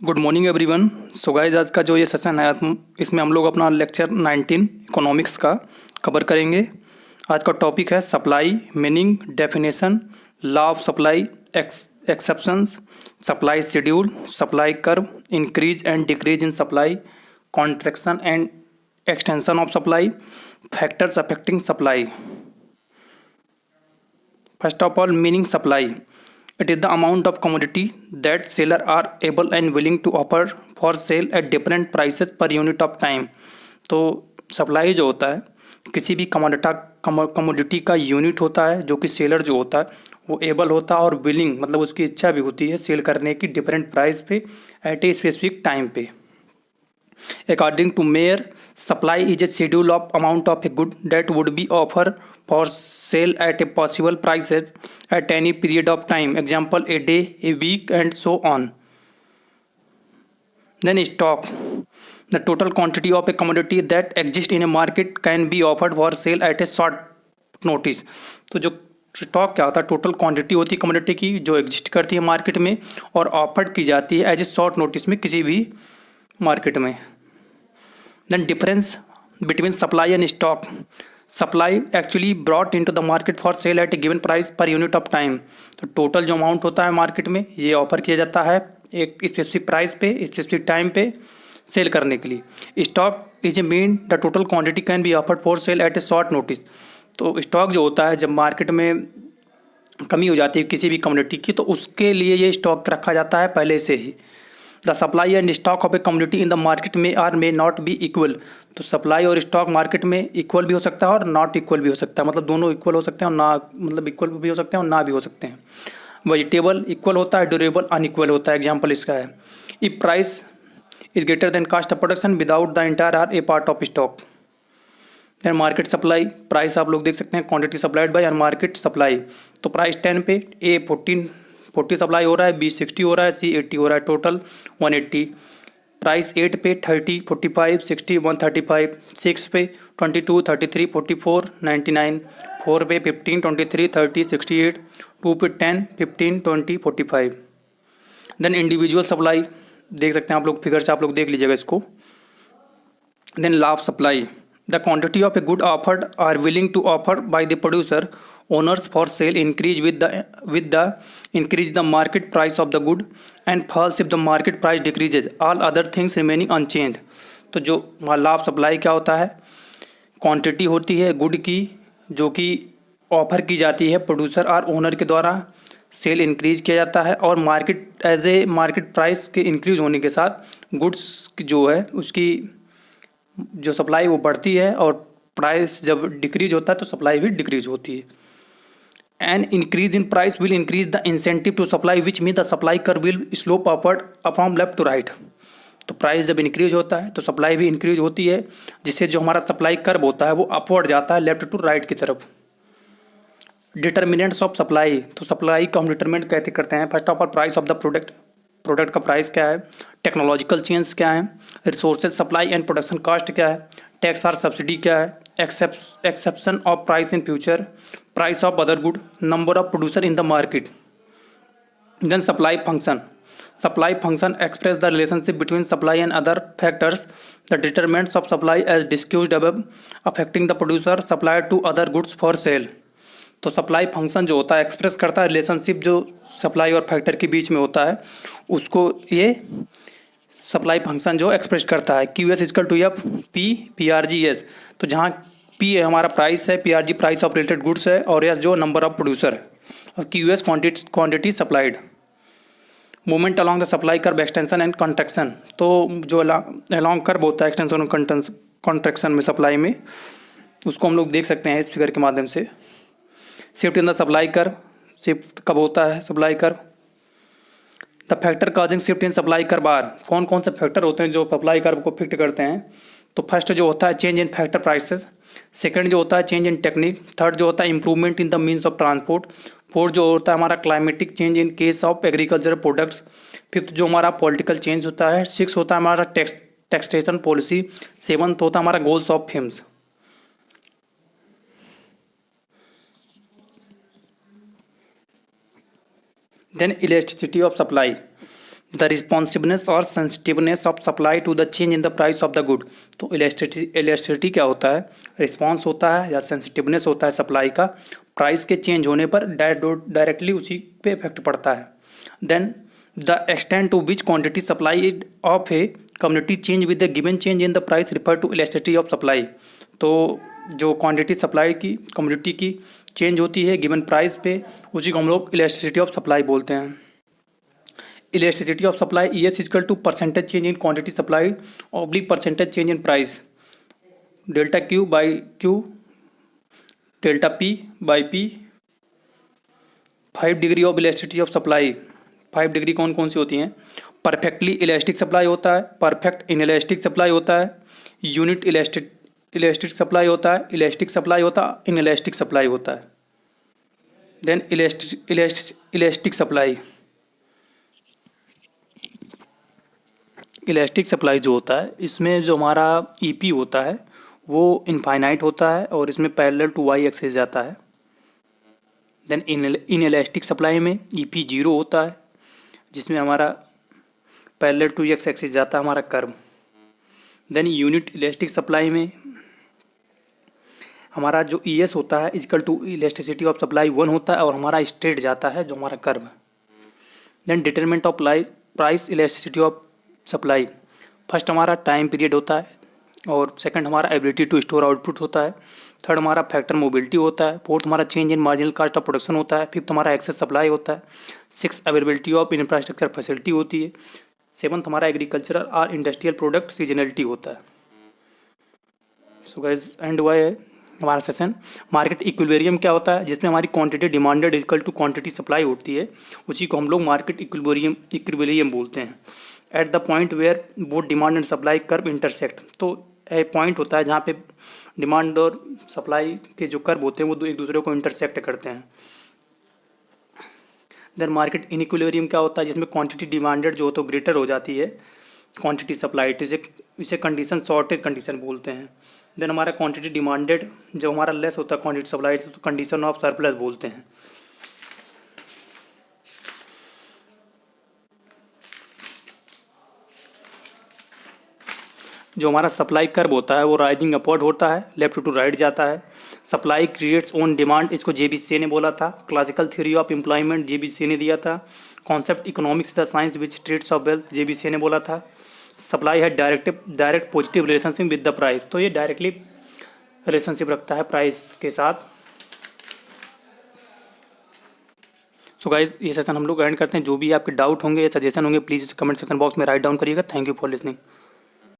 Good morning everyone. So guys, आज का जो ये सेशन है इसमें हम लोग अपना लेक्चर 19 इकोनॉमिक्स का कवर करेंगे। आज का टॉपिक है supply, meaning, definition, law of supply, exceptions, supply schedule, supply curve, increase and decrease in supply, contraction and extension of supply, factors affecting supply. First of all, meaning supply. It is the amount of commodity that seller are able and willing to offer for sale at different prices per unit of time. तो supply जो होता है किसी भी commodity का unit होता है जो कि सेलर जो होता है वो एबल होता है और विलिंग मतलब उसकी इच्छा भी होती है सेल करने की डिफरेंट प्राइस पे एट ए स्पेसिफिक टाइम पे। According to Mayer, supply is a schedule of amount of a good that would be offered for sale at a possible prices at any period of time. Example, a day, a week, and so on. Then stock. The total quantity of a commodity that exists in a market can be offered for sale at a short notice. तो जो stock क्या होता है, total quantity होती है commodity की जो exist करती है मार्केट में और ऑफर्ड की जाती है एज ए शॉर्ट नोटिस में किसी भी मार्केट में। Then difference between supply and stock. Supply actually brought into the market for sale at a given price per unit of time. तो टोटल जो अमाउंट होता है मार्केट में ये ऑफर किया जाता है एक स्पेसिफिक प्राइस पे स्पेसिफिक टाइम पे सेल करने के लिए। Stock is a mean the total quantity can be offered for sale at a short notice. तो स्टॉक जो होता है जब मार्केट में कमी हो जाती है किसी भी कमोडिटी की तो उसके लिए ये स्टॉक रखा जाता है पहले से ही। The supply and stock of a commodity in the market में are may not be equal. तो सप्लाई और स्टॉक मार्केट में इक्वल भी हो सकता है और नॉट इक्वल भी हो सकता है, मतलब दोनों इक्वल हो सकते हैं और ना मतलब इक्वल भी हो सकते हैं और ना भी हो सकते हैं। वेजिटेबल इक्वल होता है, ड्यूरेबल अनइक्वल होता है। एग्जाम्पल इसका है if price is greater than cost of production without the entire or a part of stock. Then market supply, price आप लोग देख सकते हैं क्वांटिटी सप्लाइड बाय और मार्केट सप्लाई। तो प्राइस 10 पे ए 40 सप्लाई हो रहा है, बी 60 हो रहा है, सी 80 हो रहा है, टोटल 180। प्राइस 8 पे 30 45 60 135, 6 पे 22 33 44 99, 4 पे 15 23 30 68, 2 पे 10 15 20 45। देन इंडिविजुअल सप्लाई देख सकते हैं आप लोग, फिगर से आप लोग देख लीजिएगा इसको। Then law of supply, the quantity of a good offered are willing to offer by the producer owners for sale increase with the increase the market price of the good and falls if the market price decreases, all other things remaining unchanged। तो जो law of supply क्या होता है, quantity होती है good की जो कि ऑफर की जाती है प्रोड्यूसर और ओनर के द्वारा, सेल इंक्रीज किया जाता है और market as a market price के इंक्रीज होने के साथ गुड्स जो है उसकी जो सप्लाई वो बढ़ती है और प्राइस जब डिक्रीज होता है तो सप्लाई भी डिक्रीज होती है। And increase in price will increase the incentive to supply which mean the supply curve will slope upward from left to right. तो प्राइस जब इंक्रीज होता है तो सप्लाई भी इंक्रीज होती है जिससे जो हमारा सप्लाई कर्व होता है वो अपवर्ड जाता है लेफ्ट टू राइट की तरफ। डिटर्मिनेंट्स ऑफ सप्लाई, तो सप्लाई को हम डिटरमिनेट कैसे करते हैं। First of all price of the product का प्राइस क्या है, टेक्नोलॉजिकल चेंज क्या है, resources supply and production cost क्या है, टैक्स और सब्सिडी क्या है, exception of price in future, price of other good, number of producer in the market. Then supply function express the relationship between supply and other factors the determinants of supply as discussed above affecting the producer supply to other goods for sale. तो supply function जो होता है express करता है relationship जो supply और factor के बीच में होता है उसको ये सप्लाई फंक्शन जो एक्सप्रेस करता है। Q S equal to F P P R G S. तो जहाँ पी है हमारा प्राइस है, P R G price of related goods है और एस जो नंबर ऑफ प्रोड्यूसर है और Q S quantity supplied. Movement along the supply curve extension and contraction, तो जो अलॉन्ग कर्व होता है एक्सटेंशन और कॉन्ट्रैक्शन में सप्लाई में उसको हम लोग देख सकते हैं इस फिगर के माध्यम से। Shift in the supply curve, shift कब होता है supply curve. The factor causing shift in supply curve are, कौन कौन से फैक्टर होते हैं जो सप्लाई कर्व को फिक्ट करते हैं। तो फर्स्ट जो होता है change in factor prices, second जो होता है चेंज इन टेक्निक, थर्ड जो होता है improvement in the means of transport, fourth जो होता है हमारा climatic change in case of agriculture products, fifth जो हमारा पॉलिटिकल चेंज होता है, सिक्स होता है हमारा टैक्सेशन पॉलिसी, सेवन्थ होता है हमारा goals of firms. Then elasticity of supply, the responsiveness और sensitiveness of supply to the change in the price of the good. तो इलास्टिसिटी क्या होता है, रिस्पॉन्स होता है या सेंसिटिवनेस होता है सप्लाई का, प्राइस के चेंज होने पर डायरेक्टली उसी पे इफेक्ट पड़ता है। Then the extent to which quantity supply of a community change with the given change in the price refer to elasticity of supply. तो जो क्वांटिटी सप्लाई की कम्युनिटी की चेंज होती है गिवन प्राइस पे, उसी को हम लोग इलास्टिसिटी ऑफ सप्लाई बोलते हैं। Elasticity of supply ES equal to percentage change in quantity supply oblique percentage change in price, delta Q by Q delta P by P। 5 degree of elasticity of supply, 5 degree कौन कौन सी होती हैं, perfectly elastic supply होता है, perfect inelastic supply होता है, unit elastic supply होता है, इलास्टिक सप्लाई होता है, इनइलास्टिक सप्लाई होता है। Then elastic supply, elastic supply जो होता है इसमें जो हमारा EP होता है वो इनफाइनाइट होता है और इसमें पैरेलल टू Y एक्सिस जाता है। देन इन इलास्टिक सप्लाई में EP 0 होता है जिसमें हमारा पैरेलल टू X एक्सिस जाता है हमारा curve. Then unit elastic supply में हमारा जो ES होता है equal to elasticity of supply 1 होता है और हमारा स्ट्रेट जाता है जो हमारा curve. Then determinant of price elasticity of supply, first हमारा टाइम पीरियड होता है और सेकंड हमारा एबिलिटी टू स्टोर आउटपुट होता है, थर्ड हमारा फैक्टर मोबिलिटी होता है, फोर्थ हमारा change in marginal cost of production होता है, फिफ्थ हमारा एक्सेस सप्लाई होता है, six availability of infrastructure facility होती है, सेवन्थ हमारा एग्रीकल्चरल और इंडस्ट्रियल प्रोडक्ट सीजनलिटी होता है। सो गाइस एंड हुआ है हमारा सेशन। मार्केट इक्विलिब्रियम क्या होता है, जिसमें हमारी quantity demanded equal to quantity supply होती है, उसी को हम लोग मार्केट इक्विलिब्रियम बोलते हैं। At the point where both demand and supply curve intersect, तो एक पॉइंट होता है जहाँ पे डिमांड और सप्लाई के जो कर्व होते हैं वो एक दूसरे को इंटरसेक्ट करते हैं। देन मार्केट इनइक्विलिब्रियम क्या होता है, जिसमें क्वांटिटी डिमांडेड जो हो तो ग्रेटर हो जाती है क्वांटिटी सप्लाई, तो इसे कंडीशन शॉर्टेज कंडीशन बोलते हैं। देन हमारा क्वांटिटी डिमांडेड जो हमारा लेस होता है क्वांटिटी सप्लाई तो कंडीशन ऑफ सरप्लस बोलते हैं। जो हमारा सप्लाई कर्व होता है वो राइजिंग अपवर्ड होता है, लेफ्ट टू राइट जाता है। सप्लाई क्रिएट्स ओन डिमांड, इसको JBC ने बोला था। Classical theory of employment JBC ने दिया था। Concept economics the science which trades of wealth JBC ने बोला था। सप्लाई है direct positive relationship with the price, तो ये डायरेक्टली रिलेशनशिप रखता है प्राइस के साथ। सो गाइज ये सेशन हम लोग एंड करते हैं। जो भी आपके डाउट होंगे या सजेशन होंगे प्लीज़ कमेंट सेक्शन बॉक्स में राइट डाउन करिएगा। Thank you for listening.